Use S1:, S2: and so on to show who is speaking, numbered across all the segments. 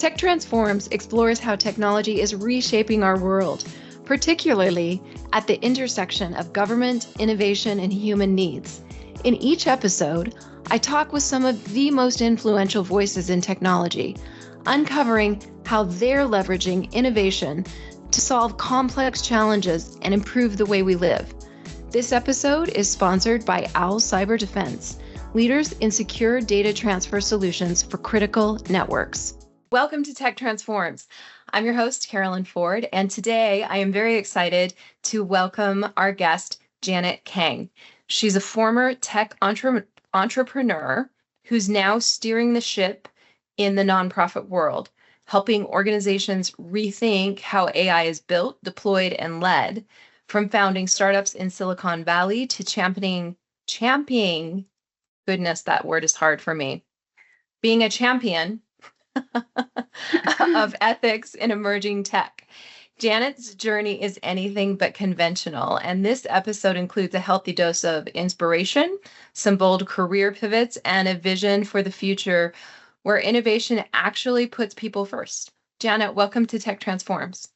S1: Tech Transforms explores how technology is reshaping our world, particularly at the intersection of government, innovation, and human needs. In each episode, I talk with some of the most influential voices in technology, uncovering how they're leveraging innovation to solve complex challenges and improve the way we live. This episode is sponsored by OWL Cyber Defense, leaders in secure data transfer solutions for critical networks. Welcome to Tech Transforms. I'm your host, Carolyn Ford, and today I am very excited to welcome our guest, Janet Kang. She's a former tech entrepreneur who's now steering the ship in the nonprofit world, helping organizations rethink how AI is built, deployed, and led, from founding startups in Silicon Valley to championing, goodness, that word is hard for me, being a champion of ethics in emerging tech. Janet's journey is anything but conventional, and this episode includes a healthy dose of inspiration, some bold career pivots, and a vision for the future where innovation actually puts people first. Janet, welcome to Tech Transforms.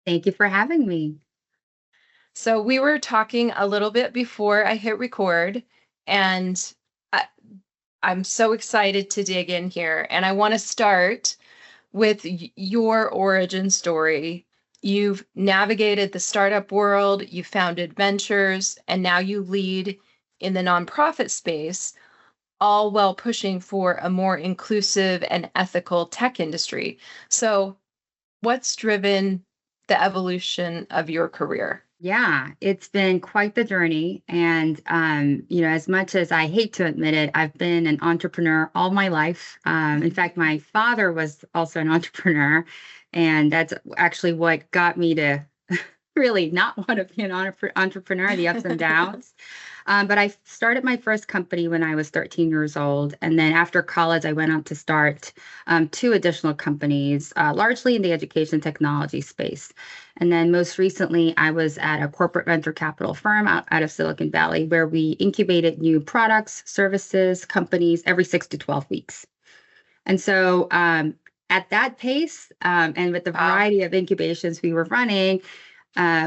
S2: Thank you for having me.
S1: So we were talking a little bit before I hit record, and I'm so excited to dig in here. And I want to start with your origin story. You've navigated the startup world, you founded ventures, and now you lead in the nonprofit space, all while pushing for a more inclusive and ethical tech industry. So what's driven the evolution of your career?
S2: Yeah, it's been quite the journey. And, as much as I hate to admit it, I've been an entrepreneur all my life. In fact, my father was also an entrepreneur. And that's actually what got me to really not want to be an entrepreneur, the ups and downs. But I started my first company when I was 13 years old. And then after college, I went on to start 2 additional companies, largely in the education technology space. And then most recently, I was at a corporate venture capital firm out of Silicon Valley, where we incubated new products, services, companies every 6 to 12 weeks. And so at that pace, and with the variety of incubations we were running,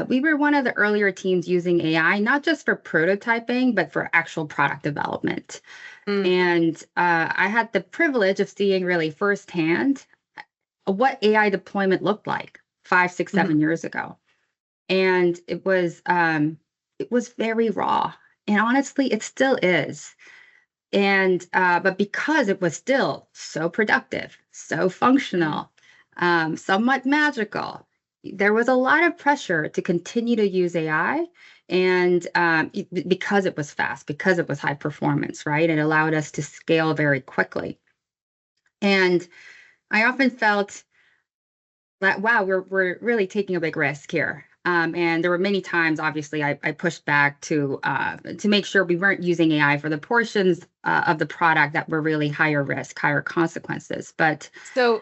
S2: we were one of the earlier teams using AI, not just for prototyping, but for actual product development. And I had the privilege of seeing really firsthand what AI deployment looked like 5, 6, 7 years ago. And it was very raw. And honestly, it still is. And but because it was still so productive, so functional, somewhat magical, there was a lot of pressure to continue to use AI, and because it was fast, because it was high performance, right? It allowed us to scale very quickly. And I often felt that, wow, we're really taking a big risk here. And there were many times, obviously, I pushed back to make sure we weren't using AI for the portions of the product that were really higher risk, higher consequences. But
S1: so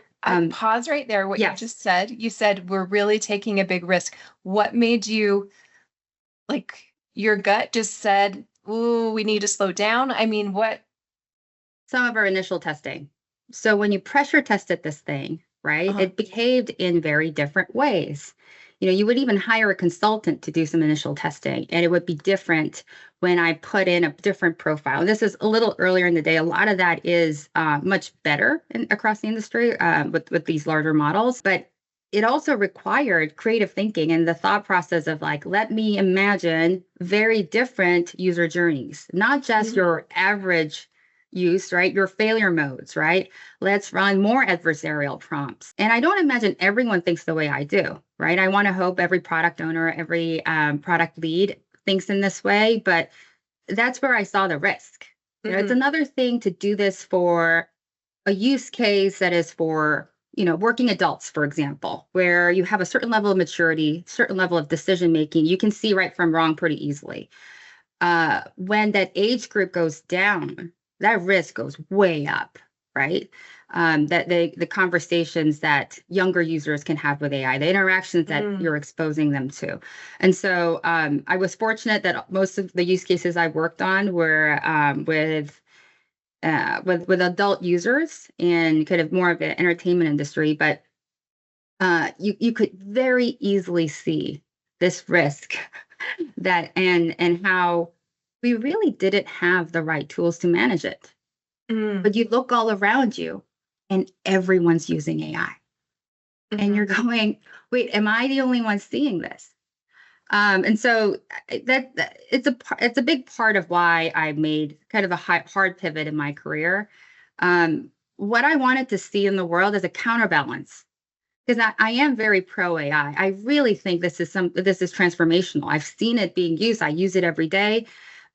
S1: pause right there. What you just said, you said we're really taking a big risk. What made you, like, your gut just said, ooh, we need to slow down? I mean, what?
S2: Some of our initial testing. So when you pressure tested this thing, right, it behaved in very different ways. You would even hire a consultant to do some initial testing, and it would be different when I put in a different profile. This is a little earlier in the day. A lot of that is much better across the industry with these larger models, but it also required creative thinking and the thought process of, like, let me imagine very different user journeys, not just your average use, right? Your failure modes, right? Let's run more adversarial prompts. And I don't imagine everyone thinks the way I do, right? I want to hope every product owner, every product lead thinks in this way, but that's where I saw the risk. It's another thing to do this for a use case that is for, working adults, for example, where you have a certain level of maturity, certain level of decision making. You can see right from wrong pretty easily. When that age group goes down, that risk goes way up, right? That the conversations that younger users can have with AI, the interactions that you're exposing them to. And so I was fortunate that most of the use cases I worked on were with with adult users and kind of more of the entertainment industry, but you could very easily see this risk that and how we really didn't have the right tools to manage it. But you look all around you and everyone's using AI. And you're going, wait, am I the only one seeing this? And so it's a big part of why I made kind of a hard pivot in my career. What I wanted to see in the world is a counterbalance, because I am very pro AI. I really think this is transformational. I've seen it being used. I use it every day.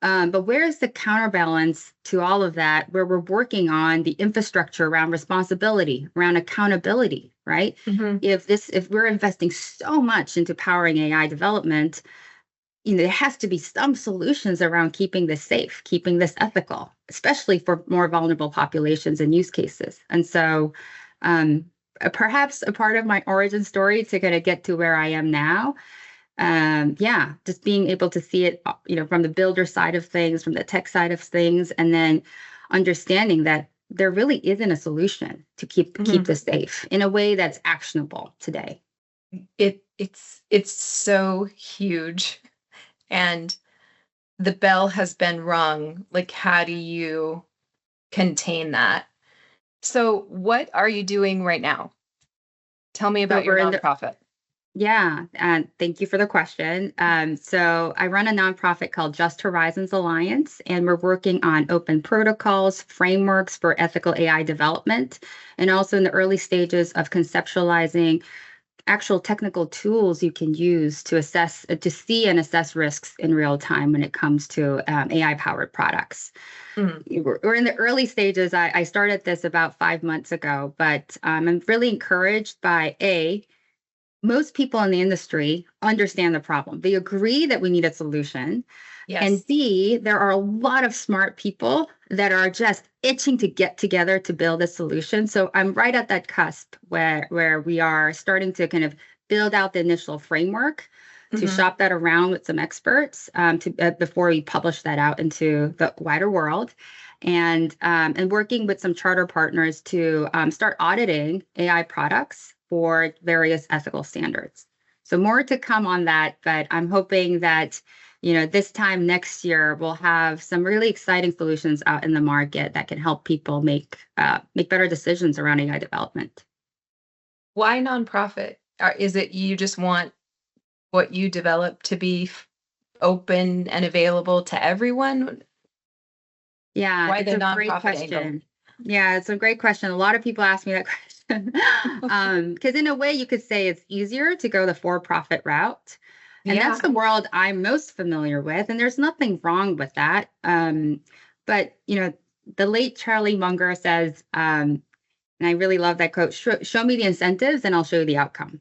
S2: But where is the counterbalance to all of that, where we're working on the infrastructure around responsibility, around accountability, right? If we're investing so much into powering AI development, there has to be some solutions around keeping this safe, keeping this ethical, especially for more vulnerable populations and use cases. And so perhaps a part of my origin story to kind of get to where I am now, just being able to see it, from the builder side of things, from the tech side of things, and then understanding that there really isn't a solution to keep this safe in a way that's actionable today.
S1: It's so huge, and the bell has been rung. Like, how do you contain that? So what are you doing right now? Tell me about your nonprofit.
S2: Thank you for the question. So I run a nonprofit called Just Horizons Alliance, and we're working on open protocols, frameworks for ethical AI development, and also in the early stages of conceptualizing actual technical tools you can use to see and assess risks in real time when it comes to AI-powered products. We're in the early stages. I started this about 5 months ago, but I'm really encouraged by most people in the industry understand the problem. They agree that we need a solution.
S1: Yes.
S2: And B, there are a lot of smart people that are just itching to get together to build a solution. So I'm right at that cusp where we are starting to kind of build out the initial framework to shop that around with some experts before we publish that out into the wider world. And working with some charter partners to start auditing AI products for various ethical standards. So more to come on that, but I'm hoping that this time next year we'll have some really exciting solutions out in the market that can help people make better decisions around AI development.
S1: Why nonprofit? Is it you just want what you develop to be open and available to everyone?
S2: Yeah,
S1: Why
S2: it's
S1: the
S2: a great
S1: nonprofit
S2: question.
S1: angle?
S2: Yeah, it's a great question. A lot of people ask me that question. Because in a way, you could say it's easier to go the for-profit route. And that's the world I'm most familiar with. And there's nothing wrong with that. But, the late Charlie Munger says, and I really love that quote, show me the incentives and I'll show you the outcome,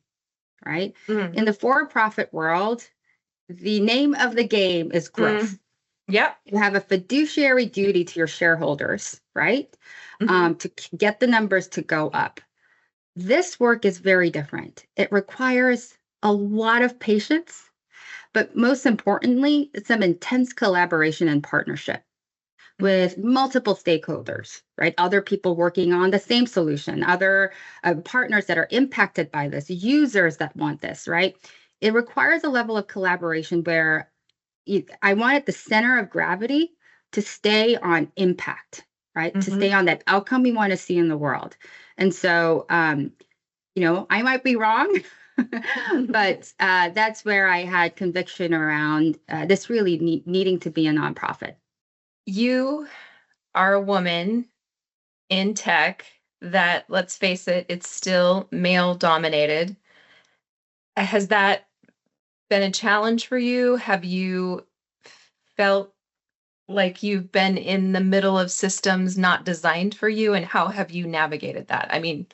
S2: right? In the for-profit world, the name of the game is growth.
S1: Yep.
S2: You have a fiduciary duty to your shareholders, right? To get the numbers to go up. This work is very different. It requires a lot of patience, but most importantly, some intense collaboration and partnership with multiple stakeholders, right? Other people working on the same solution, other partners that are impacted by this, users that want this, right? It requires a level of collaboration where I wanted the center of gravity to stay on impact, right? To stay on that outcome we want to see in the world. And so, I might be wrong, but that's where I had conviction around this really needing to be a nonprofit.
S1: You are a woman in tech that, let's face it, it's still male dominated. Has that been a challenge for you? Have you felt like you've been in the middle of systems not designed for you? And how have you navigated that? I mean,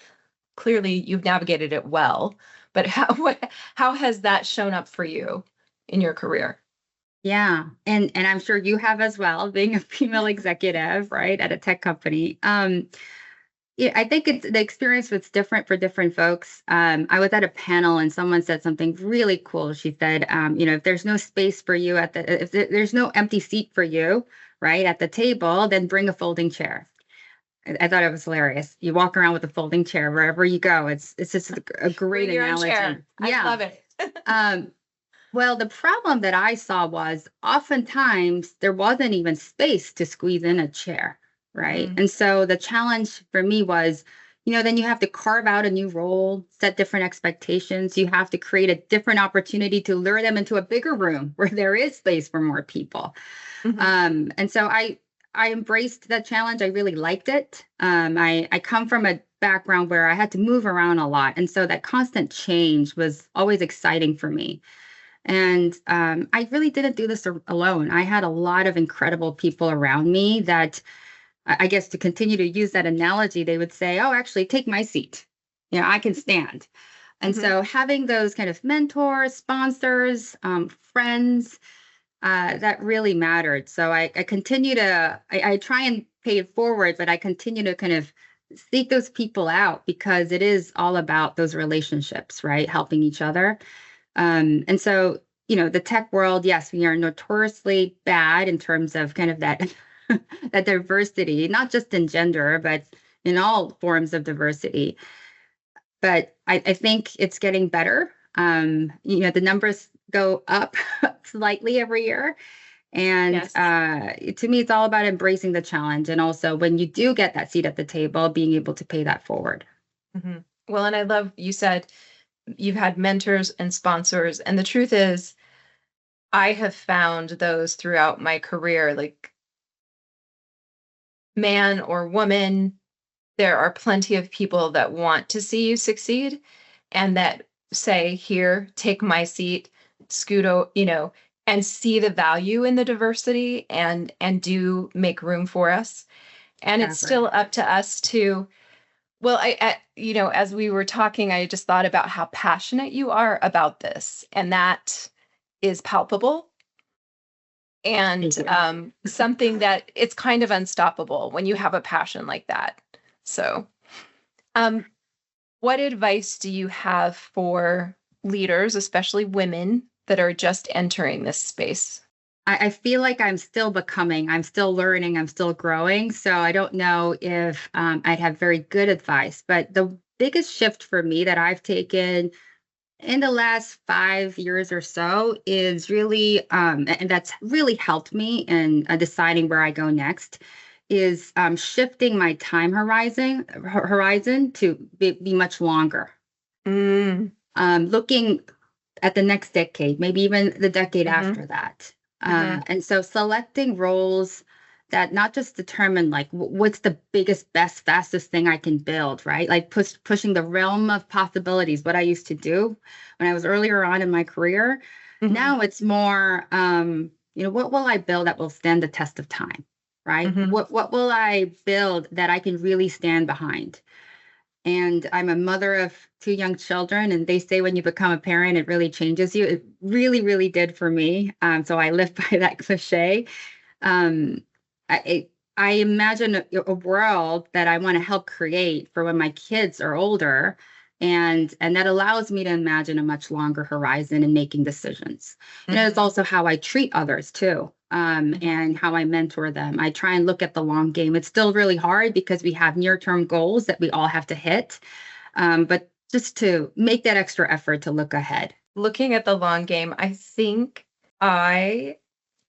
S1: clearly you've navigated it well, but how has that shown up for you in your career?
S2: Yeah. And I'm sure you have as well, being a female executive, right, at a tech company. Yeah, I think the experience was different for different folks. I was at a panel and someone said something really cool. She said, if there's no space for you if there's no empty seat for you, right, at the table, then bring a folding chair. I thought it was hilarious. You walk around with a folding chair wherever you go. It's just a great
S1: Bring your own
S2: analogy.
S1: chair. I love it.
S2: Um, well, the problem that I saw was oftentimes there wasn't even space to squeeze in a chair, right?
S1: Mm.
S2: And so the challenge for me was, then you have to carve out a new role, set different expectations. You have to create a different opportunity to lure them into a bigger room where there is space for more people. And so I embraced that challenge. I really liked it. I come from a background where I had to move around a lot. And so that constant change was always exciting for me. And I really didn't do this alone. I had a lot of incredible people around me that I guess to continue to use that analogy, they would say, oh, actually, take my seat. I can stand. And so having those kind of mentors, sponsors, friends, that really mattered. So I continue to, I try and pay it forward, but I continue to kind of seek those people out because it is all about those relationships, right? Helping each other. And so, the tech world, yes, we are notoriously bad in terms of kind of that, that diversity, not just in gender, but in all forms of diversity. But I think it's getting better. The numbers go up slightly every year. And
S1: Yes.
S2: To me, it's all about embracing the challenge. And also when you do get that seat at the table, being able to pay that forward.
S1: Well, and I love you said you've had mentors and sponsors. And the truth is, I have found those throughout my career, like man or woman, there are plenty of people that want to see you succeed and that say, here, take my seat, Scudo, and see the value in the diversity and do make room for us. And it's still up to us to, well, as we were talking, I just thought about how passionate you are about this, and that is palpable. And something that it's kind of unstoppable when you have a passion like that. So, what advice do you have for leaders, especially women that are just entering this space?
S2: I feel like I'm still becoming, I'm still learning, I'm still growing. So I don't know if I'd have very good advice, but the biggest shift for me that I've taken in the last 5 years or so is really, and that's really helped me in deciding where I go next, is shifting my time horizon to be much longer. Looking at the next decade, maybe even the decade after that. And so selecting roles that not just determine like what's the biggest, best, fastest thing I can build, right? Like pushing the realm of possibilities, what I used to do when I was earlier on in my career. Now it's more, what will I build that will stand the test of time, right? What will I build that I can really stand behind? And I'm a mother of 2 young children, and they say when you become a parent, it really changes you. It really, really did for me. So I live by that cliche. I imagine a world that I want to help create for when my kids are older, and that allows me to imagine a much longer horizon in making decisions. It's also how I treat others too, and how I mentor them. I try and look at the long game. It's still really hard because we have near-term goals that we all have to hit, but just to make that extra effort to look ahead.
S1: Looking at the long game, I think I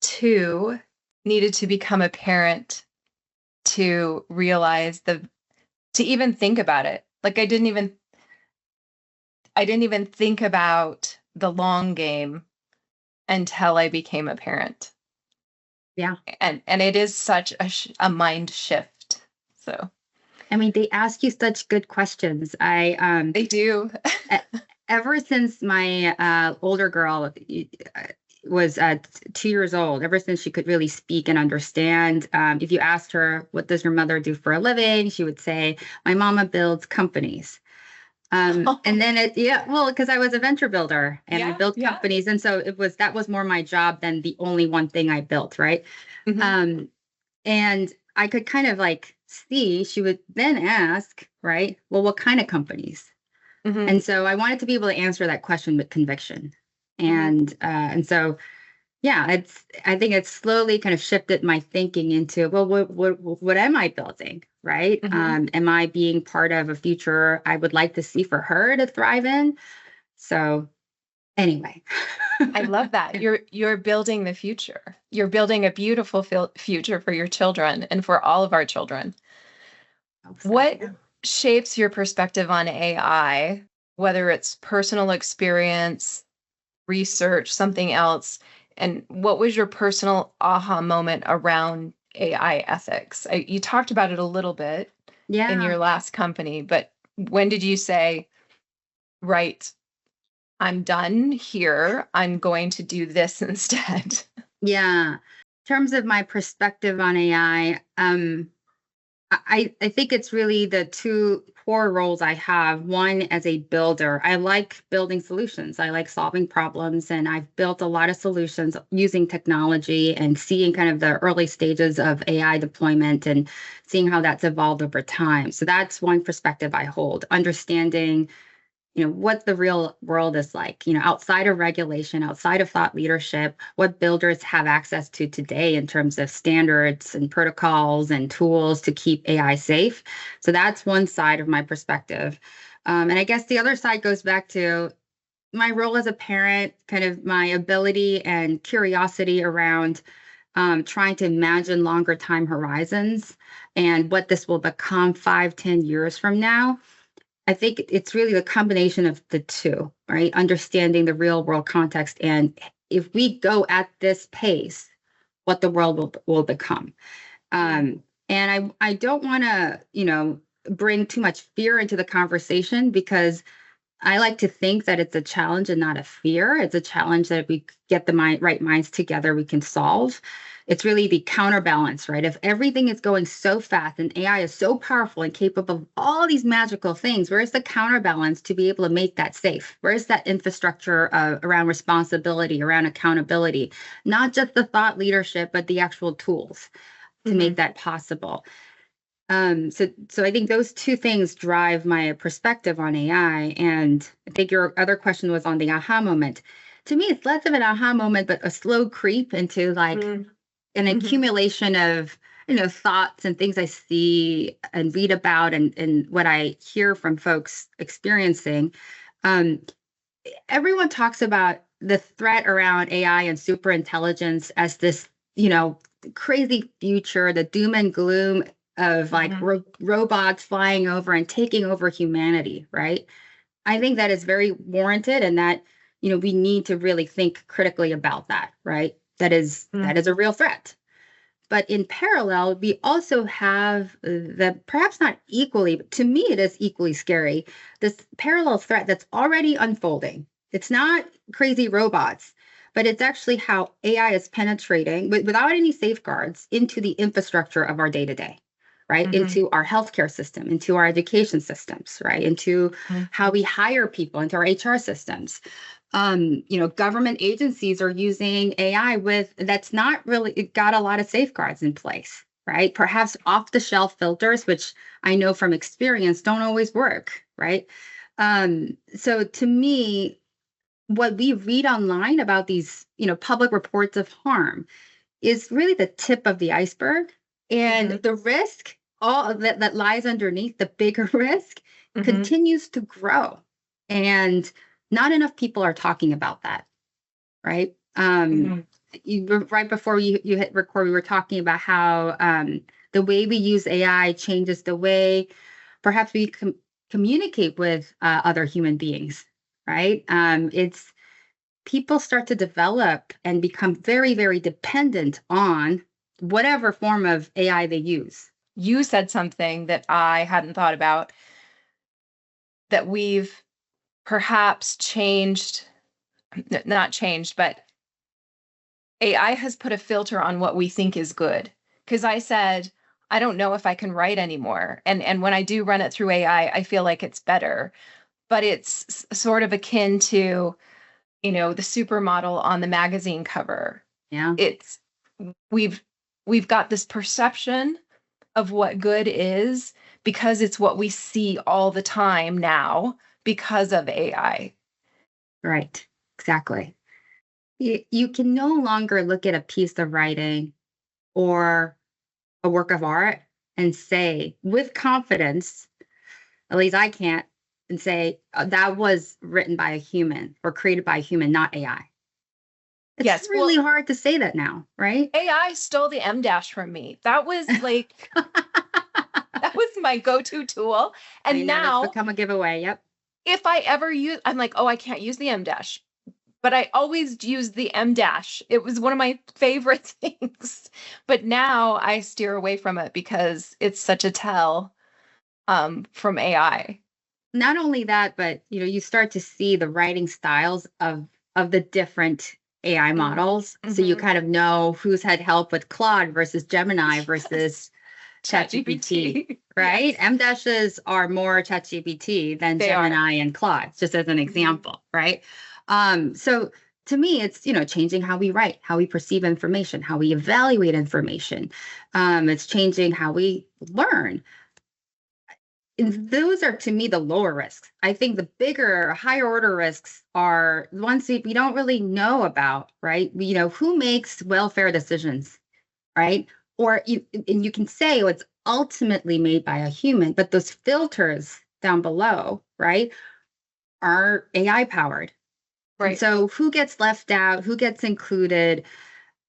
S1: too needed to become a parent to realize to even think about it. Like I didn't even think about the long game until I became a parent.
S2: Yeah.
S1: And it is such a mind shift. So,
S2: I mean, they ask you such good questions.
S1: They do.
S2: Ever since my older girl was 2 years old, ever since she could really speak and understand, if you asked her, what does your mother do for a living? She would say, my mama builds companies. And then because I was a venture builder and I built companies. And so that was more my job than the only one thing I built. Right. And I could kind of like see, she would then ask, right, well, what kind of companies? And so I wanted to be able to answer that question with conviction. And so, I think it's slowly kind of shifted my thinking into, well, what am I building? right? Am I being part of a future I would like to see for her to thrive in? So anyway.
S1: I love that. You're building the future. You're building a beautiful future for your children and for all of our children. What shapes your perspective on AI, whether it's personal experience, research, something else? And what was your personal aha moment around AI ethics? You talked about it a little bit in your last company, but when did you say, right, I'm done here. I'm going to do this instead?
S2: Yeah. In terms of my perspective on AI, I think it's really the two core roles I have. One, as a builder, I like building solutions. I like solving problems, and I've built a lot of solutions using technology and seeing kind of the early stages of AI deployment and seeing how that's evolved over time. So that's one perspective I hold, understanding what the real world is like, outside of regulation, outside of thought leadership, what builders have access to today in terms of standards and protocols and tools to keep AI safe. So that's one side of my perspective. And I guess the other side goes back to my role as a parent, kind of my ability and curiosity around trying to imagine longer time horizons and what this will become 5, 10 years from now. I think it's really the combination of the two, right? Understanding the real world context. And if we go at this pace, what the world will become. And I don't want to, bring too much fear into the conversation, because I like to think that it's a challenge and not a fear. It's a challenge that if we get the right minds together, we can solve. It's really the counterbalance, right? If everything is going so fast and AI is so powerful and capable of all these magical things, where's the counterbalance to be able to make that safe? Where's that infrastructure around responsibility, around accountability, not just the thought leadership, but the actual tools to make that possible? So I think those two things drive my perspective on AI. And I think your other question was on the aha moment. To me, it's less of an aha moment, but a slow creep into like an accumulation of, thoughts and things I see and read about and what I hear from folks experiencing. Everyone talks about the threat around AI and superintelligence as this, crazy future, the doom and gloom of like robots flying over and taking over humanity, right? I think that is very warranted, and that, we need to really think critically about that, right? That is a real threat. But in parallel, we also have the, perhaps not equally, but to me it is equally scary, this parallel threat that's already unfolding. It's not crazy robots, but it's actually how AI is penetrating without any safeguards into the infrastructure of our day-to-day, right? Into our healthcare system, into our education systems, right? Into how we hire people, into our HR systems. Government agencies are using AI that's not really got a lot of safeguards in place, right? Perhaps off-the-shelf filters, which I know from experience don't always work, right? So to me, what we read online about these, public reports of harm is really the tip of the iceberg. And the risk, all that lies underneath, the bigger risk, continues to grow. And not enough people are talking about that, right? Right before you hit record, we were talking about how the way we use AI changes the way perhaps we communicate with other human beings, right? It's people start to develop and become very, very dependent on whatever form of AI they use.
S1: You said something that I hadn't thought about, that we've perhaps not changed, but AI has put a filter on what we think is good. Because I said, I don't know if I can write anymore. And when I do run it through AI, I feel like it's better. But it's sort of akin to, the supermodel on the magazine cover.
S2: Yeah.
S1: We've got this perception of what good is because it's what we see all the time now because of AI.
S2: Right. Exactly. You can no longer look at a piece of writing or a work of art and say with confidence, at least I can't, and say that was written by a human or created by a human, not AI. It's really hard to say that now, right?
S1: AI stole the M dash from me. That was like, that was my go-to tool. And now
S2: that's become a giveaway. Yep.
S1: If I ever use, I'm like, oh, I can't use the M dash. But I always use the M dash. It was one of my favorite things. But now I steer away from it because it's such a tell from AI.
S2: Not only that, but you start to see the writing styles of the different AI models. Mm-hmm. So you kind of know who's had help with Claude versus Gemini versus ChatGPT, right? Yes. M dashes are more ChatGPT than Gemini and Claude, just as an example, right? So to me, it's, changing how we write, how we perceive information, how we evaluate information. It's changing how we learn. And those are, to me, the lower risks. I think the bigger, higher order risks are ones we don't really know about, right? Who makes welfare decisions, right? Or you can say, it's ultimately made by a human, but those filters down below, right, are AI powered. Right. And so who gets left out, who gets included,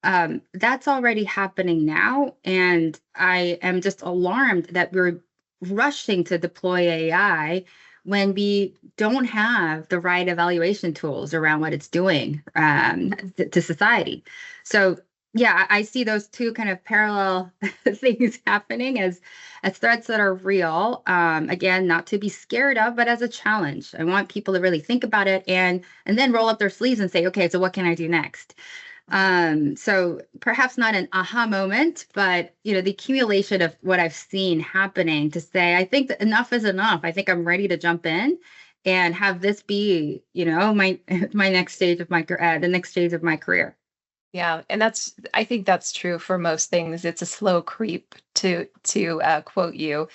S2: that's already happening now. And I am just alarmed that we're rushing to deploy AI when we don't have the right evaluation tools around what it's doing to society. So yeah, I see those two kind of parallel things happening as threats that are real. Again, not to be scared of, but as a challenge. I want people to really think about it and then roll up their sleeves and say, okay, so what can I do next? So perhaps not an aha moment, but the accumulation of what I've seen happening to say, I think that enough is enough. I think I'm ready to jump in and have this be, my next stage of the next stage of my career.
S1: Yeah, and I think that's true for most things. It's a slow creep, to quote you.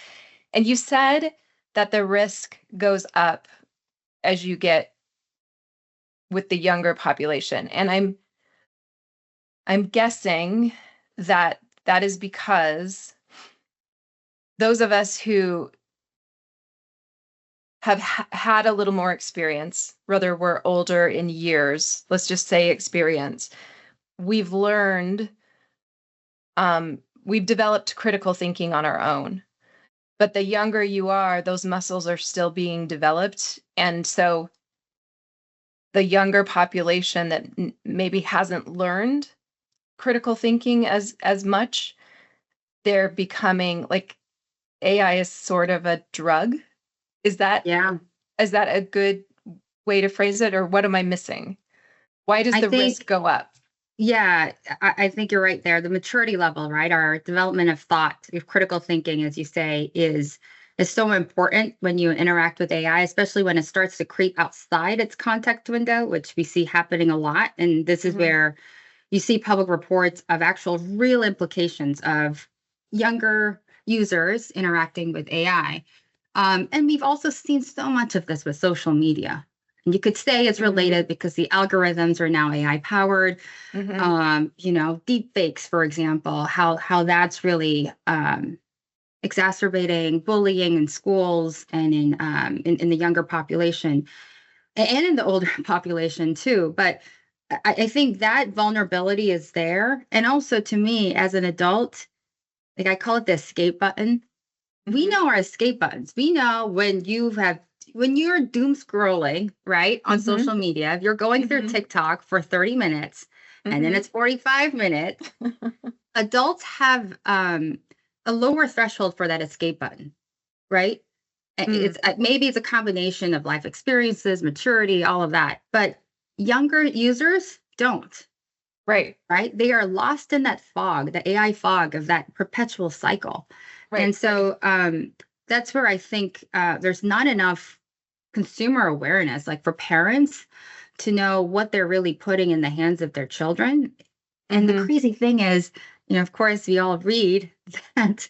S1: And you said that the risk goes up as you get with the younger population. And I'm guessing that is because those of us who have had a little more experience, whether we're older in years, let's just say experience, we've learned, we've developed critical thinking on our own. But the younger you are, those muscles are still being developed. And so the younger population that maybe hasn't learned critical thinking as much, they're becoming like, AI is sort of a drug. Is that a good way to phrase it, or what am I missing? Why does the risk go up?
S2: Yeah, I think you're right there. The maturity level, right? Our development of thought, of critical thinking, as you say, is so important when you interact with AI, especially when it starts to creep outside its context window, which we see happening a lot. And this is where you see public reports of actual real implications of younger users interacting with AI. And we've also seen so much of this with social media. And you could say it's related because the algorithms are now AI powered. Deep fakes, for example, how that's really exacerbating bullying in schools and in the younger population and in the older population too. But I think that vulnerability is there. And also, to me, as an adult, like, I call it the escape button. We know our escape buttons. We know when you're doom scrolling, right, on social media, if you're going through TikTok for 30 minutes and then it's 45 minutes, adults have a lower threshold for that escape button, right? It's maybe it's a combination of life experiences, maturity, all of that. But younger users don't. Right. They are lost in that fog, the AI fog of that perpetual cycle. Right. And so that's where I think there's not enough consumer awareness, like for parents to know what they're really putting in the hands of their children. And the crazy thing is, of course, we all read that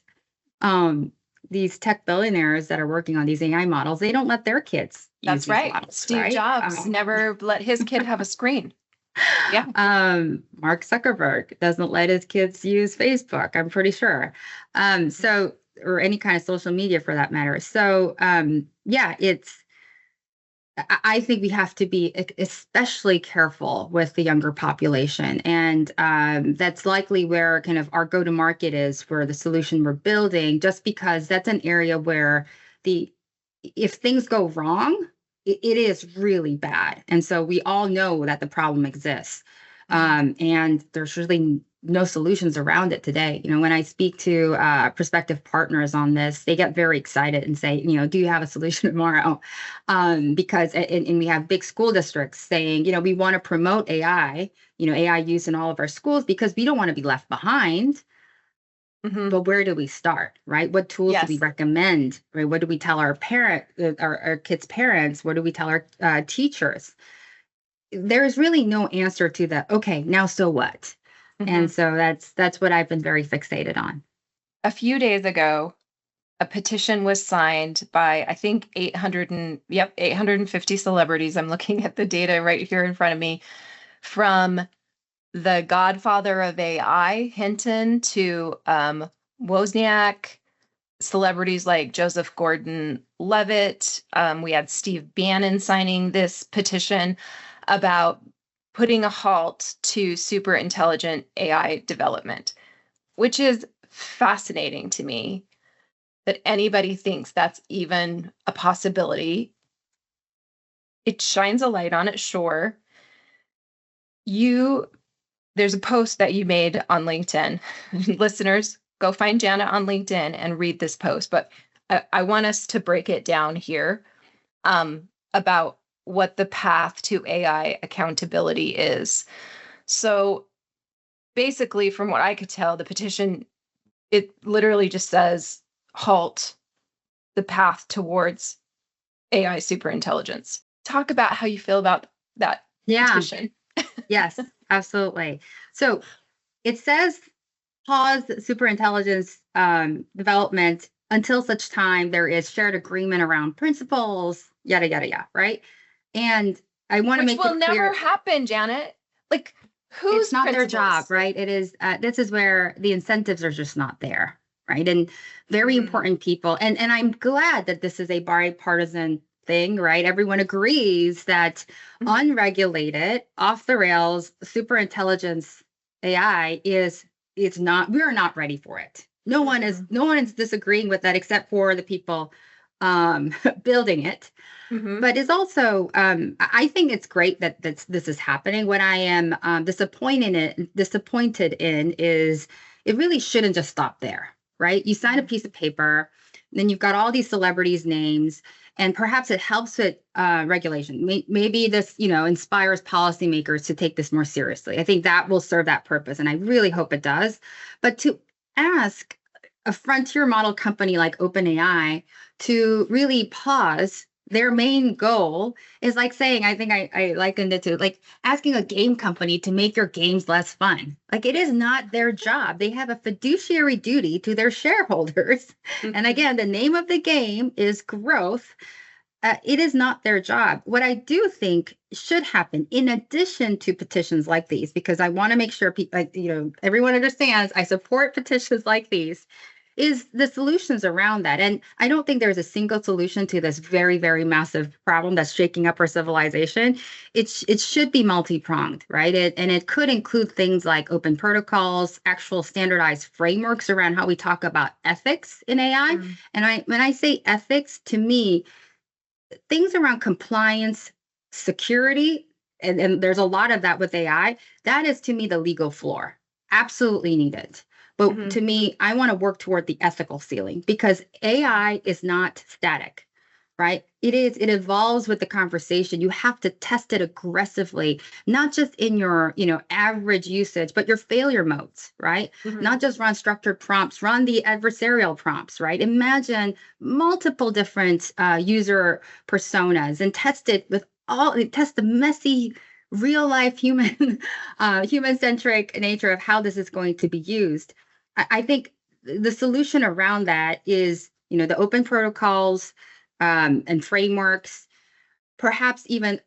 S2: these tech billionaires that are working on these AI models, they don't let their kids use these models,
S1: Steve Jobs never let his kid have a screen. Yeah.
S2: Mark Zuckerberg doesn't let his kids use Facebook, I'm pretty sure. So or any kind of social media for that matter. So yeah, I think we have to be especially careful with the younger population. And that's likely where kind of our go-to-market is for the solution we're building, just because that's an area where if things go wrong, it is really bad. And so we all know that the problem exists. And there's really no solutions around it today. When I speak to prospective partners on this, they get very excited and say, do you have a solution tomorrow? Because and we have big school districts saying, we want to promote AI, AI use in all of our schools because we don't want to be left behind. But where do we start, right? What tools do we recommend, right? What do we tell our our kids' parents? What do we tell our teachers? There's really no answer to that. Okay, now so what? And so that's what I've been very fixated on.
S1: A few days ago, a petition was signed by, I think, 850 celebrities. I'm looking at the data right here in front of me, from the godfather of AI, Hinton, to Wozniak, celebrities like Joseph Gordon-Levitt. We had Steve Bannon signing this petition about putting a halt to super intelligent AI development, which is fascinating to me that anybody thinks that's even a possibility. It shines a light on it, sure. There's a post that you made on LinkedIn. Listeners, go find Janet on LinkedIn and read this post. But I want us to break it down here about what the path to AI accountability is. So basically, from what I could tell, the petition, it literally just says halt the path towards AI superintelligence. Talk about how you feel about that petition.
S2: Yes, absolutely. So it says pause superintelligence development until such time there is shared agreement around principles, yada, yada, yada, right? And I want to make it clear.
S1: Which will never happen, Janet. Like,
S2: it's not their job, right? It is. This is where the incentives are just not there, right? And very important people. And I'm glad that this is a bipartisan thing, right? Everyone agrees that unregulated, off the rails, super intelligence AI it's not. We're not ready for it. No one is disagreeing with that except for the people building it. But it's also, I think it's great that this is happening. What I am disappointed in is it really shouldn't just stop there, right? You sign a piece of paper, then you've got all these celebrities' names, and perhaps it helps with regulation. Maybe this, inspires policymakers to take this more seriously. I think that will serve that purpose, and I really hope it does. But to ask a frontier model company like OpenAI to really pause, their main goal is like saying, I think I likened it to like asking a game company to make your games less fun. Like, it is not their job. They have a fiduciary duty to their shareholders. And again, the name of the game is growth. It is not their job. What I do think should happen, in addition to petitions like these, because I want to make sure everyone understands I support petitions like these, is the solutions around that. And I don't think there's a single solution to this very, very massive problem that's shaking up our civilization. It should be multi-pronged, right? It could include things like open protocols, actual standardized frameworks around how we talk about ethics in AI. And when I say ethics, to me, things around compliance, security, and there's a lot of that with AI, that is to me the legal floor. Absolutely needed. But to me, I want to work toward the ethical ceiling, because AI is not static, right? It evolves with the conversation. You have to test it aggressively, not just in your, average usage, but your failure modes, right? Not just run structured prompts, run the adversarial prompts, right? Imagine multiple different user personas and test the messy real life human centric nature of how this is going to be used. I think the solution around that is, the open protocols and frameworks, perhaps even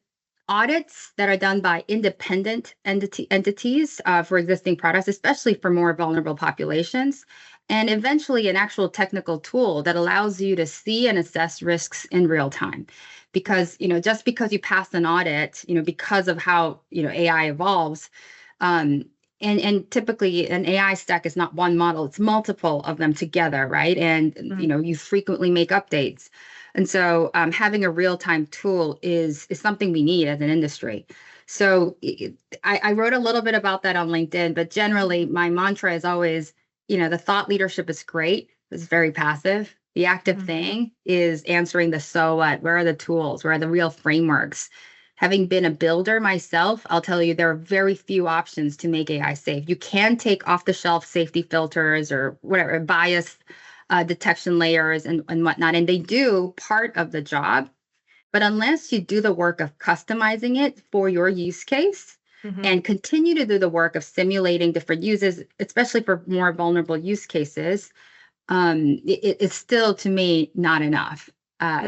S2: audits that are done by independent entities for existing products, especially for more vulnerable populations. and eventually an actual technical tool that allows you to see and assess risks in real time. Because, just because you pass an audit, because of how, AI evolves, and typically an AI stack is not one model, it's multiple of them together, right? And, you frequently make updates. And so having a real-time tool is something we need as an industry. So I wrote a little bit about that on LinkedIn, but generally my mantra is always, the thought leadership is great. It's very passive. The active thing is answering the so what, where are the tools, where are the real frameworks? Having been a builder myself, I'll tell you there are very few options to make AI safe. You can take off-the-shelf safety filters or whatever, bias detection layers and whatnot, and they do part of the job. But unless you do the work of customizing it for your use case and continue to do the work of simulating different uses, especially for more vulnerable use cases, it's still, to me, not enough.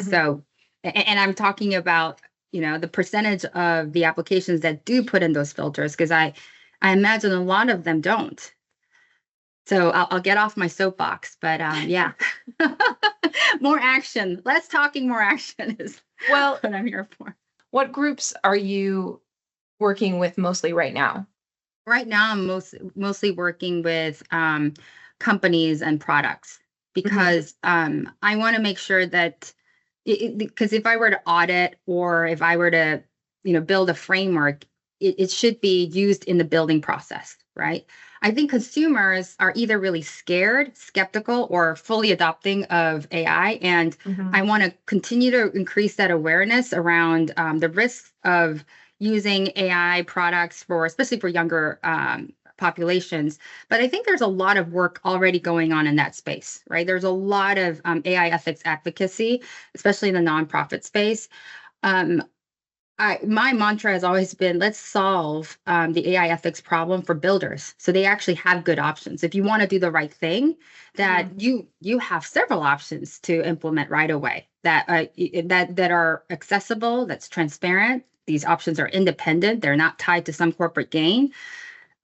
S2: So, and I'm talking about, the percentage of the applications that do put in those filters, because I imagine a lot of them don't. So I'll get off my soapbox, but yeah, more action. Less talking, more action is what I'm here for.
S1: What groups are you working with mostly right now?
S2: Right now, I'm mostly working with companies and products because I want to make sure that because if I were to audit or if I were to, build a framework, it should be used in the building process, right? I think consumers are either really scared, skeptical, or fully adopting of AI. And I want to continue to increase that awareness around the risks of using AI products especially for younger populations. But I think there's a lot of work already going on in that space, right? There's a lot of AI ethics advocacy, especially in the nonprofit space. My mantra has always been, let's solve the AI ethics problem for builders, so they actually have good options. If you want to do the right thing, that you have several options to implement right away that are accessible, that's transparent. These options are independent; they're not tied to some corporate gain.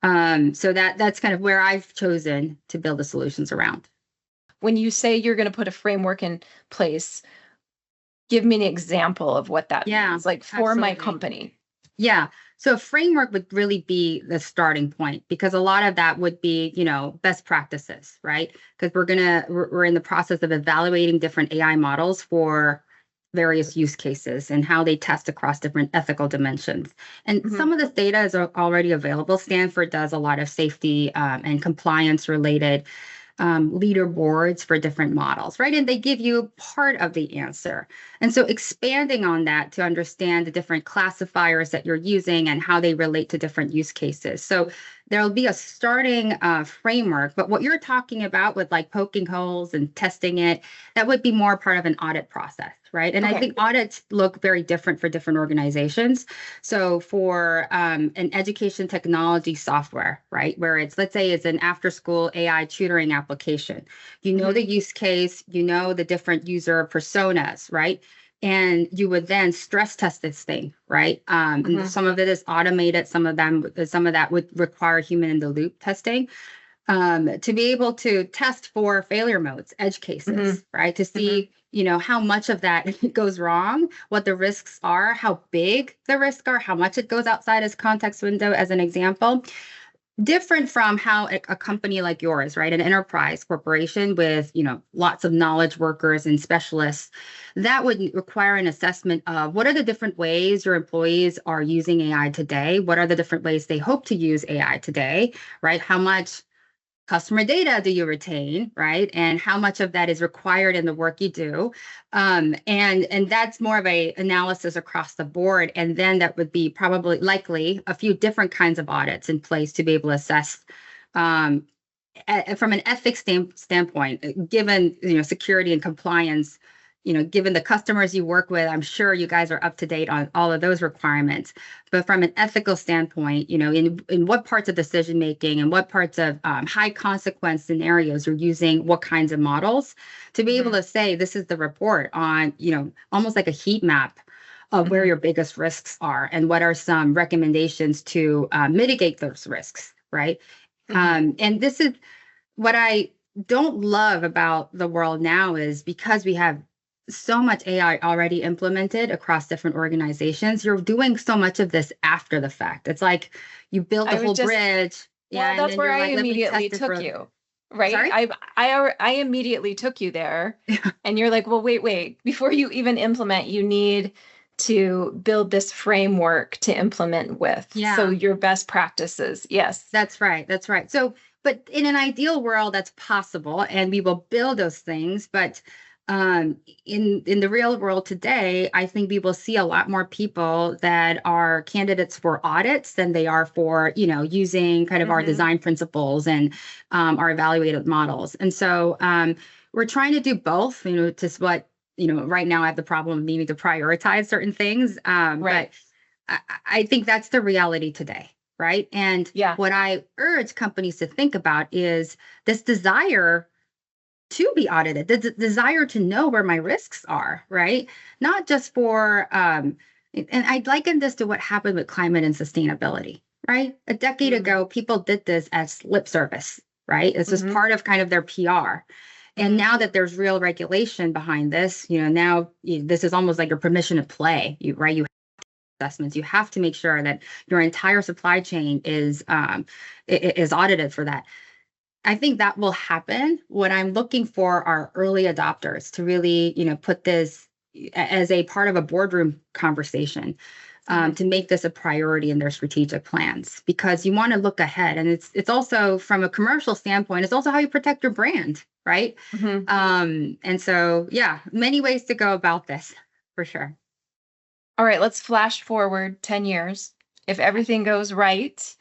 S2: So that's kind of where I've chosen to build the solutions around.
S1: When you say you're going to put a framework in place, give me an example of what that means, like for my company.
S2: Yeah. So a framework would really be the starting point, because a lot of that would be, best practices, right? Because we're in the process of evaluating different AI models for various use cases and how they test across different ethical dimensions. And some of this data is already available. Stanford does a lot of safety and compliance related leaderboards for different models, right? And they give you part of the answer. And so expanding on that to understand the different classifiers that you're using and how they relate to different use cases. So there'll be a starting framework, but what you're talking about with like poking holes and testing it, that would be more part of an audit process, right? And I think audits look very different for different organizations. So for an education technology software, right, where let's say it's an after-school AI tutoring application, the use case, the different user personas, right? And you would then stress test this thing, right? And some of it is automated. Some of that would require human in the loop testing to be able to test for failure modes, edge cases, right? To see, how much of that goes wrong, what the risks are, how big the risks are, how much it goes outside its context window, as an example. Different from how a company like yours, right, an enterprise corporation with, lots of knowledge workers and specialists, that would require an assessment of what are the different ways your employees are using AI today? What are the different ways they hope to use AI today, right? How much customer data do you retain, right? And how much of that is required in the work you do? And that's more of a analysis across the board. And then that would be likely a few different kinds of audits in place to be able to assess from an ethics standpoint, given security and compliance. Given the customers you work with, I'm sure you guys are up to date on all of those requirements. But from an ethical standpoint, in what parts of decision making and what parts of high consequence scenarios you're using what kinds of models, to be able to say this is the report on, almost like a heat map of where your biggest risks are and what are some recommendations to mitigate those risks, right? And this is what I don't love about the world now is because we have so much AI already implemented across different organizations, you're doing so much of this after the fact. It's like you build the
S1: I was
S2: whole
S1: just,
S2: bridge.
S1: well,
S2: Yeah. And
S1: that's
S2: then
S1: where
S2: you're
S1: I
S2: like, let me
S1: immediately
S2: test it
S1: took
S2: for,
S1: you, right?
S2: sorry?
S1: I immediately took you there, and you're like, well, wait, before you even implement, you need to build this framework to implement with. So
S2: Yeah.
S1: your best practices. Yes.
S2: That's right. That's right. So, but in an ideal world, that's possible, and we will build those things. But in the real world today, I think we will see a lot more people that are candidates for audits than they are for, using kind of our
S1: Mm-hmm.
S2: design principles and our evaluated models. And so we're trying to do both. Just what right now I have the problem of needing to prioritize certain things.
S1: Right.
S2: But I think that's the reality today, right? And
S1: Yeah.
S2: what I urge companies to think about is this desire to be audited, the desire to know where my risks are, right? Not just for, and I'd liken this to what happened with climate and sustainability, right? A decade ago, people did this as lip service, right? It's just
S1: Mm-hmm.
S2: part of kind of their PR. And
S1: Mm-hmm.
S2: now that there's real regulation behind this, now this is almost like your permission to play, right? You assessments. You have to make sure that your entire supply chain is audited for that. I think that will happen. What I'm looking for are early adopters to really, put this as a part of a boardroom conversation,
S1: Mm-hmm.
S2: to make this a priority in their strategic plans, because you want to look ahead. And it's also from a commercial standpoint, it's also how you protect your brand, right?
S1: Mm-hmm.
S2: And so, yeah, many ways to go about this for sure.
S1: All right, let's flash forward 10 years. If everything goes right,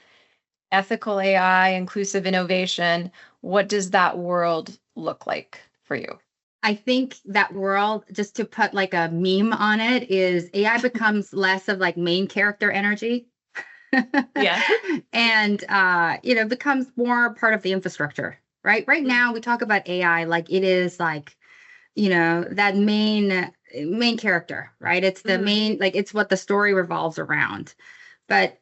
S1: ethical AI, inclusive innovation, what does that world look like for you?
S2: I think that world, just to put like a meme on it, is AI becomes less of like main character energy
S1: Yeah.
S2: and becomes more part of the infrastructure. Right now we talk about AI like it is like, that main character, right? It's the
S1: Mm-hmm.
S2: main, like it's what the story revolves around. But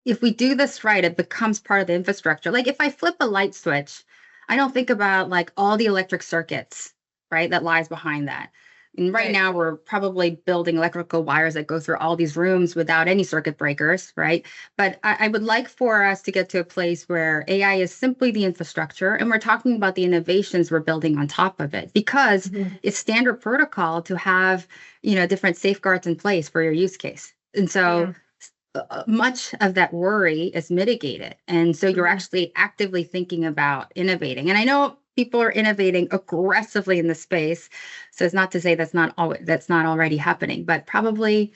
S2: if we do this right, it becomes part of the infrastructure. Like if I flip a light switch, I don't think about like all the electric circuits, right, that lies behind that. And right
S1: Right.
S2: now we're probably building electrical wires that go through all these rooms without any circuit breakers, right? But I would like for us to get to a place where AI is simply the infrastructure, and we're talking about the innovations we're building on top of it, because
S1: Mm-hmm.
S2: it's standard protocol to have, different safeguards in place for your use case. And so much of that worry is mitigated. And so you're
S1: Mm-hmm.
S2: actually actively thinking about innovating. And I know people are innovating aggressively in the space. So it's not to say that's not already happening, but probably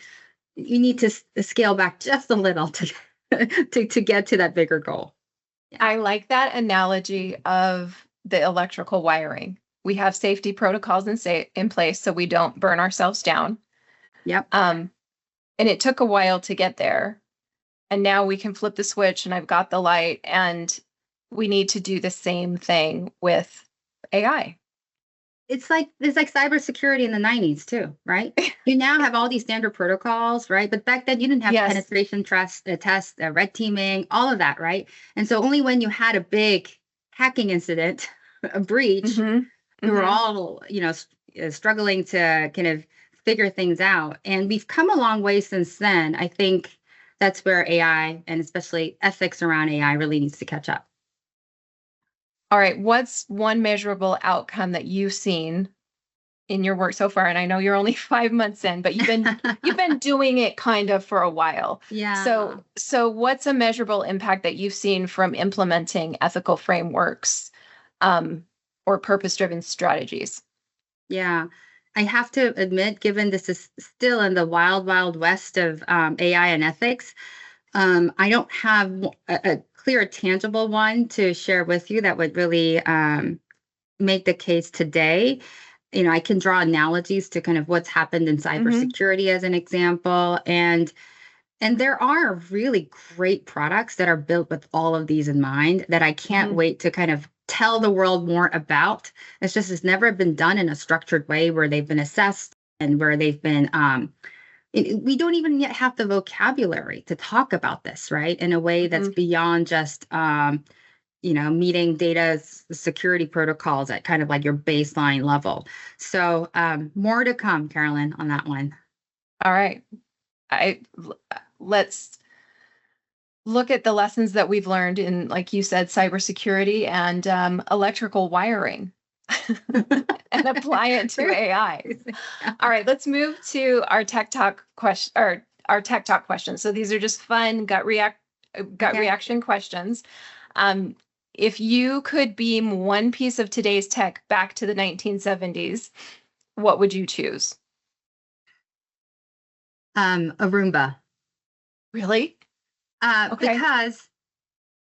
S2: you need to scale back just a little to to get to that bigger goal. Yeah.
S1: I like that analogy of the electrical wiring. We have safety protocols in place so we don't burn ourselves down.
S2: Yep.
S1: Um, and it took a while to get there. And now we can flip the switch and I've got the light, and we need to do the same thing with AI.
S2: It's like cybersecurity in the 90s too, right? You now have all these standard protocols, right? But back then you didn't have
S1: Yes.
S2: penetration trust tests, red teaming, all of that, right? And so only when you had a big hacking incident, a breach,
S1: Mm-hmm.
S2: we were
S1: Mm-hmm.
S2: all, struggling to kind of figure things out. And we've come a long way since then. I think that's where AI and especially ethics around AI really needs to catch up.
S1: All right. What's one measurable outcome that you've seen in your work so far? And I know you're only 5 months in, but you've been doing it kind of for a while.
S2: Yeah.
S1: So what's a measurable impact that you've seen from implementing ethical frameworks, um, or purpose-driven strategies?
S2: Yeah. I have to admit, given this is still in the wild, wild west of AI and ethics, I don't have a clear, tangible one to share with you that would really make the case today. I can draw analogies to kind of what's happened in
S1: Mm-hmm.
S2: cybersecurity as an example. And there are really great products that are built with all of these in mind that I can't
S1: Mm-hmm.
S2: wait to kind of tell the world more about. It's never been done in a structured way where they've been assessed and where they've been we don't even yet have the vocabulary to talk about this, right? In a way that's
S1: Mm-hmm.
S2: beyond just meeting data security protocols at kind of like your baseline level. So more to come, Carolyn, on that one.
S1: All right. Let's look at the lessons that we've learned in, like you said, cybersecurity and electrical wiring and apply it to AI. All right, let's move to our tech talk question, or our tech talk questions. So these are just fun gut reaction questions. If you could beam one piece of today's tech back to the 1970s, what would you choose?
S2: A Roomba.
S1: Really? Okay.
S2: Because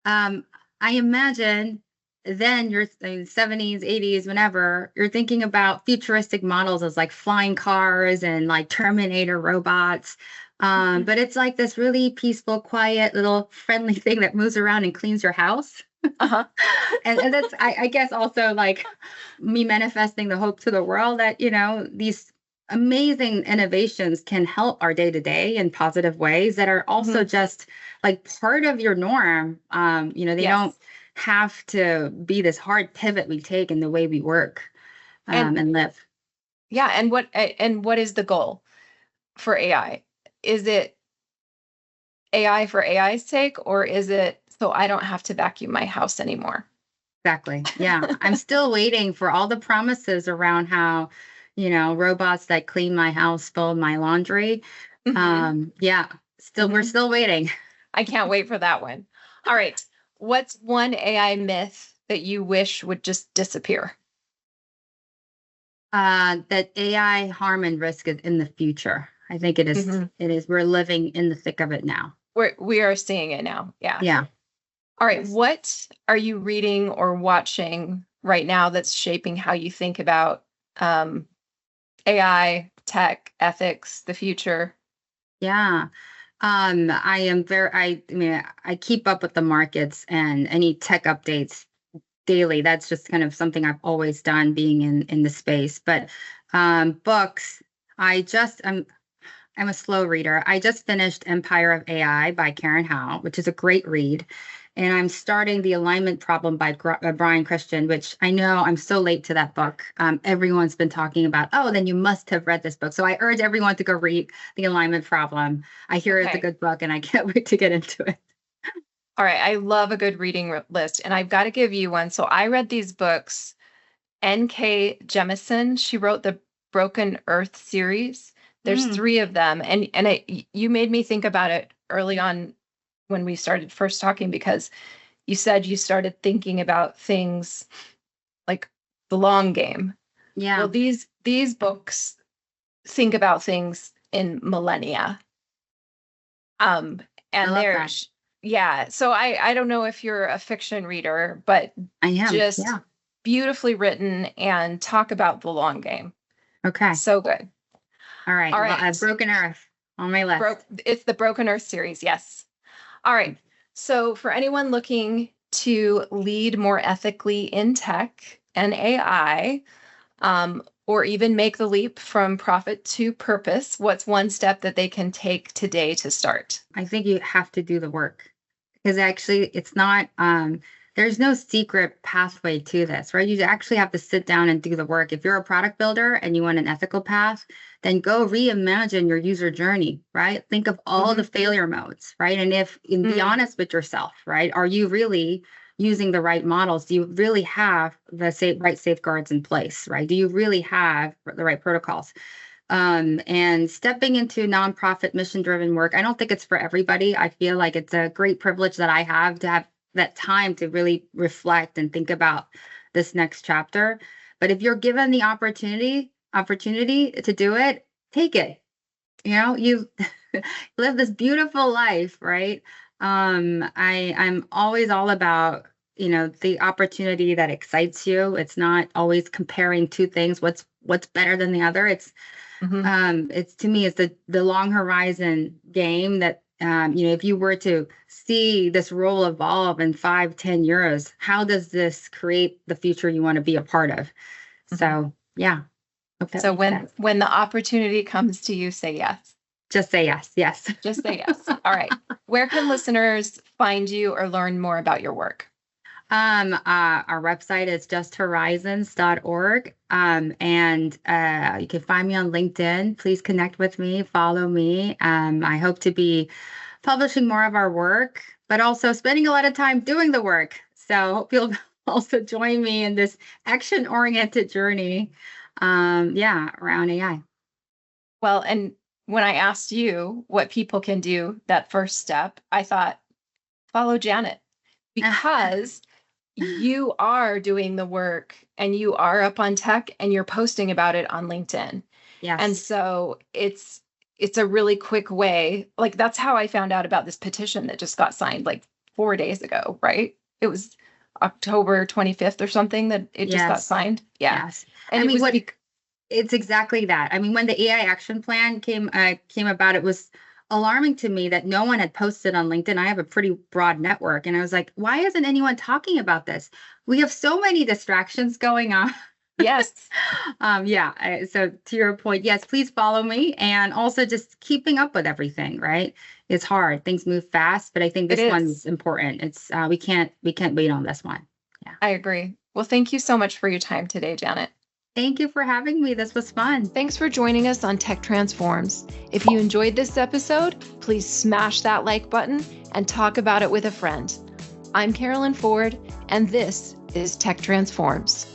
S2: I imagine then you're in 70s, 80s, whenever you're thinking about futuristic models as like flying cars and like Terminator robots. But it's like this really peaceful, quiet, little friendly thing that moves around and cleans your house.
S1: Uh-huh.
S2: And that's, I guess, also like me manifesting the hope to the world that, these amazing innovations can help our day to day in positive ways that are also just like part of your norm. They don't have to be this hard pivot we take in the way we work and live.
S1: Yeah. And what is the goal for AI? Is it AI for AI's sake, or is it so I don't have to vacuum my house anymore?
S2: Exactly. Yeah. I'm still waiting for all the promises around how, robots that clean my house, fold my laundry. Yeah. We're still waiting.
S1: I can't wait for that one. All right. What's one AI myth that you wish would just disappear?
S2: That AI harm and risk is in the future. I think it is. It is. We're living in the thick of it now.
S1: We are seeing it now. Yeah.
S2: Yeah.
S1: All right. What are you reading or watching right now that's shaping how you think about AI, tech, ethics, the future?
S2: Yeah. I keep up with the markets and any tech updates daily. That's just kind of something I've always done being in the space. But books, I'm a slow reader. I just finished Empire of AI by Karen Howe, which is a great read. And I'm starting The Alignment Problem by Brian Christian, which I know I'm so late to that book. Everyone's been talking about, oh, then you must have read this book. So I urge everyone to go read The Alignment Problem. I hear it's a good book and I can't wait to get into it.
S1: All right. I love a good reading list, and I've got to give you one. So I read these books. N.K. Jemisin, she wrote the Broken Earth series. There's 3 of them. And you made me think about it early on when we started first talking, because you said you started thinking about things like the long game.
S2: Yeah.
S1: Well, these books think about things in millennia. And there's, yeah. So I don't know if you're a fiction reader, but
S2: I am.
S1: Just beautifully written and talk about the long game.
S2: Okay.
S1: So good.
S2: All right. Well, Broken Earth on my list.
S1: It's the Broken Earth series. Yes. All right. So for anyone looking to lead more ethically in tech and AI, or even make the leap from profit to purpose, what's one step that they can take today to start?
S2: I think you have to do the work, because actually it's not, there's no secret pathway to this, right? You actually have to sit down and do the work. If you're a product builder and you want an ethical path, then go reimagine your user journey, right? Think of all the failure modes, right? And be honest with yourself, right? Are you really using the right models? Do you really have the right safeguards in place, right? Do you really have the right protocols? And stepping into nonprofit mission-driven work, I don't think it's for everybody. I feel like it's a great privilege that I have to have that time to really reflect and think about this next chapter. But if you're given the opportunity to do it, take it. You live this beautiful life, right? I'm always all about, the opportunity that excites you. It's not always comparing two things, what's better than the other. It's to me, it's the long horizon game that, if you were to see this role evolve in 5-10 years, how does this create the future you want to be a part of? So, yeah.
S1: So when the opportunity comes to you, say yes.
S2: Just say yes. Yes.
S1: Just say yes. All right. Where can listeners find you or learn more about your work?
S2: Our website is justhorizons.org. And you can find me on LinkedIn. Please connect with me, follow me. I hope to be publishing more of our work, but also spending a lot of time doing the work. So hope you'll also join me in this action-oriented journey, around AI.
S1: Well, and when I asked you what people can do, that first step, I thought, follow Janet, because you are doing the work and you are up on tech and you're posting about it on LinkedIn.
S2: Yes.
S1: And so it's a really quick way. Like, that's how I found out about this petition that just got signed like 4 days ago, right? It was October 25th or something that it just got
S2: Yes.
S1: signed. Yeah.
S2: Yes.
S1: And
S2: I
S1: it
S2: mean,
S1: was
S2: it's exactly that. I mean, when the AI action plan came about, it was alarming to me that no one had posted on LinkedIn. I have a pretty broad network, and I was like, why isn't anyone talking about this? We have so many distractions going on.
S1: yes.
S2: So to your point, yes, please follow me, and also just keeping up with everything, right? It's hard. Things move fast, but I think this one's important. It's we can't wait on this one. Yeah.
S1: I agree. Well, thank you so much for your time today, Janet.
S2: Thank you for having me. This was fun.
S1: Thanks for joining us on Tech Transforms. If you enjoyed this episode, please smash that like button and talk about it with a friend. I'm Carolyn Ford, and this is Tech Transforms.